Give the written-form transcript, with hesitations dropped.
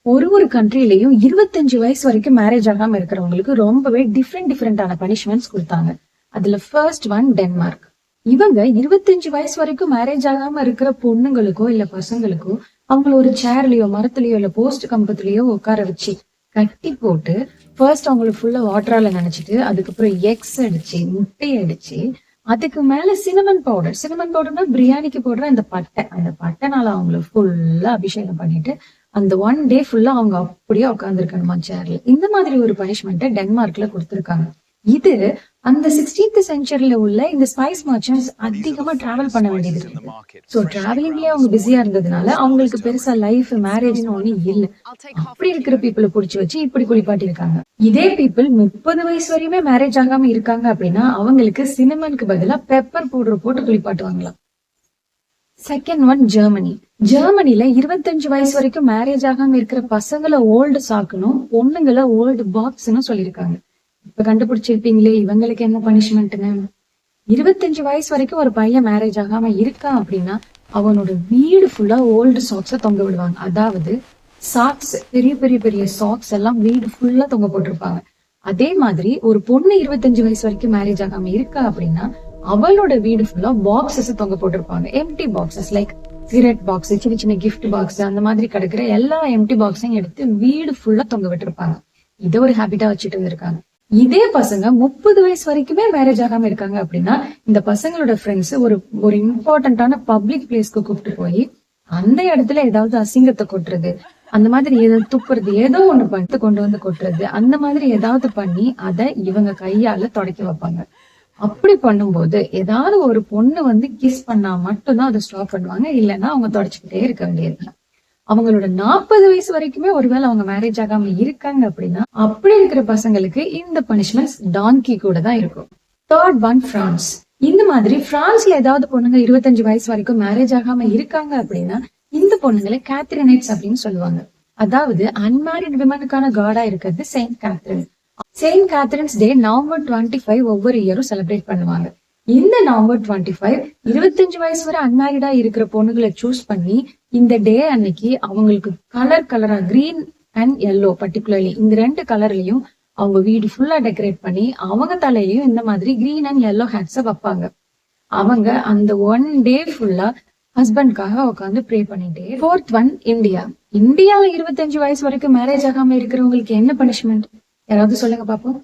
ஒரு கண்ட்ரிலயும் 25 வயசு வரைக்கும் மேரேஜ் ஆகாம இருக்கிறவங்களுக்கு ரொம்பவே டிஃப்ரெண்டான பனிஷ்மெண்ட்ஸ் கொடுத்தாங்க. அதுல ஃபர்ஸ்ட் ஒன் டென்மார்க். இவங்க 25 வயசு வரைக்கும் மேரேஜ் ஆகாம இருக்கிற பொண்ணுங்களுக்கோ இல்ல பசங்களுக்கோ அவங்கள ஒரு சேர்லயோ மரத்துலயோ இல்ல போஸ்ட் கம்பத்துலயோ உட்கார வச்சு கட்டி போட்டு ஃபர்ஸ்ட் அவங்களுக்கு ஃபுல்லா வாட்டரால நினைச்சிட்டு அதுக்கப்புறம் எக்ஸ் அடிச்சு முட்டை அடிச்சு அதுக்கு மேல சினமன் பவுடர்னா பிரியாணிக்கு போடுற அந்த பட்டைனால அவங்களுக்கு ஃபுல்லா அபிஷேகம் பண்ணிட்டு அந்த ஒன் டே ஃபுல்லா அவங்க அப்படியே உட்காந்துருக்கணுமா சேர்ல. இந்த மாதிரி ஒரு பனிஷ்மெண்ட்டை டென்மார்க்ல கொடுத்திருக்காங்க. இது அந்த 16th செஞ்சுரியில உள்ள இந்த ஸ்பைஸ் மர்ச்சன்ட்ஸ் அதிகமா டிராவல் பண்ண வேண்டியது இருக்கு. சோ டிராவலிங்லயே அவங்க பிஸியா இருந்ததுனால அவங்களுக்கு பெருசா லைஃப் மேரேஜ்னு ஒண்ணு இல்ல. அப்படி இருக்கிற பீப்புளை புடிச்சு வச்சு இப்படி குளிப்பாட்டி இருக்காங்க. இதே பீப்புள் 30 வயசு வரையுமே மேரேஜ் ஆகாம இருக்காங்க அப்படின்னா அவங்களுக்கு சினமனுக்கு பதிலா பெப்பர் பவுடர் போட்டு குளிப்பாட்டுவாங்களாம். செகண்ட் ஒன் ஜெர்மனில 25 வயசு வரைக்கும் மேரேஜ் ஆகாம இருக்கிற பசங்களை ஓல்டு சாக்கணும், பொண்ணுங்களை ஓல்டு பாக்ஸ்னு சொல்லியிருக்காங்க. இப்ப கண்டுபிடிச்சிருப்பீங்களே இவங்களுக்கு என்ன பனிஷ்மெண்ட்னு. 25 வயசு வரைக்கும் ஒரு பையன் மேரேஜ் ஆகாம இருக்கான் அப்படின்னா அவனோட வீடு ஃபுல்லா ஓல்டு சாக்ஸ தொங்க விடுவாங்க. அதாவது சாக்ஸ், பெரிய பெரிய பெரிய சாக்ஸ் எல்லாம் வீடு ஃபுல்லா தொங்க போட்டிருப்பாங்க. அதே மாதிரி ஒரு பொண்ணு 25 வயசு வரைக்கும் மேரேஜ் ஆகாம இருக்கா அப்படின்னா அவளோட வீடு ஃபுல்லா பாக்ஸஸ் தொங்க போட்டிருப்பாங்க. Empty boxes like cigarette box, சின்ன சின்ன கிஃப்ட் பாக்ஸ், அந்த மாதிரி கிடைக்கிற எல்லா எம்டி பாக்ஸையும் எடுத்து வீடு ஃபுல்லா தொங்க விட்டுருப்பாங்க. இதை ஒரு ஹேபிட்டா வச்சுட்டு இருந்திருக்காங்க. இதே பசங்க 30 வயசு வரைக்குமே மேரேஜ் ஆகாம இருக்காங்க அப்படின்னா இந்த பசங்களோட ஃப்ரெண்ட்ஸ் ஒரு இம்பார்ட்டன்டான பப்ளிக் பிளேஸ்க்கு கூப்பிட்டு போய் அந்த இடத்துல ஏதாவது அசிங்கத்தை கொட்டுறது, அந்த மாதிரி ஏதாவது துப்புறது, ஏதோ ஒண்ணு பண்ணிட்டு கொண்டு வந்து கொட்டுறது, அந்த மாதிரி ஏதாவது பண்ணி அதை இவங்க கையால தொடக்க வைப்பாங்க. அப்படி பண்ணும்போது ஏதாவது ஒரு பொண்ணு வந்து கிஸ் பண்ணா மட்டும்தான் அதை ஸ்டாப் பண்ணுவாங்க. இல்லைன்னா அவங்க தொடச்சுக்கிட்டே இருக்க வேண்டியது. அவங்களோட 40 வயசு வரைக்குமே ஒருவேளை அவங்க மேரேஜ் ஆகாம இருக்காங்க அப்படின்னா அப்படி இருக்கிற பசங்களுக்கு இந்த பனிஷ்மெண்ட்ஸ் டாங்கி கூட தான் இருக்கும். Third one France. இந்த மாதிரி பிரான்ஸ்ல ஏதாவது பொண்ணுங்க 25 வயசு வரைக்கும் மேரேஜ் ஆகாம இருக்காங்க அப்படின்னா இந்த பொண்ணுங்களை கேத்ரினைட்ஸ் அப்படின்னு சொல்லுவாங்க. அதாவது அன்மேரிட் விமனுக்கான காடா இருக்கிறது செயின்ட் கேத்ரின். செயின்ட் கேத்ரின்ஸ் டே நவம்பர் 25 ஒவ்வொரு இயரும் செலிப்ரேட் பண்ணுவாங்க. இந்த நவம்பர் 25 25 வயசு வரை அன்மேரிடா இருக்கிற பொண்ணுகளை சூஸ் பண்ணி இந்த டே அன்னைக்கு அவங்களுக்கு கலரா கிரீன் அண்ட் எல்லோ பர்டிகுலர்லி இந்த 2 கலர்லயும் அவங்க வீடு ஃபுல்லா டெக்கரேட் பண்ணி அவங்க தலையிலயும் இந்த மாதிரி கிரீன் அண்ட் எல்லோ ஹேட்ஸ வைப்பாங்க. அவங்க அந்த ஒன் டே ஃபுல்லா ஹஸ்பண்ட்காக உட்காந்து ப்ரே பண்ணிட்டே. ஃபோர்த் ஒன் இந்தியால 25 வயசு வரைக்கும் மேரேஜ் ஆகாம இருக்கிறவங்களுக்கு என்ன பனிஷ்மெண்ட் யாராவது சொல்லுங்க பாப்போம்.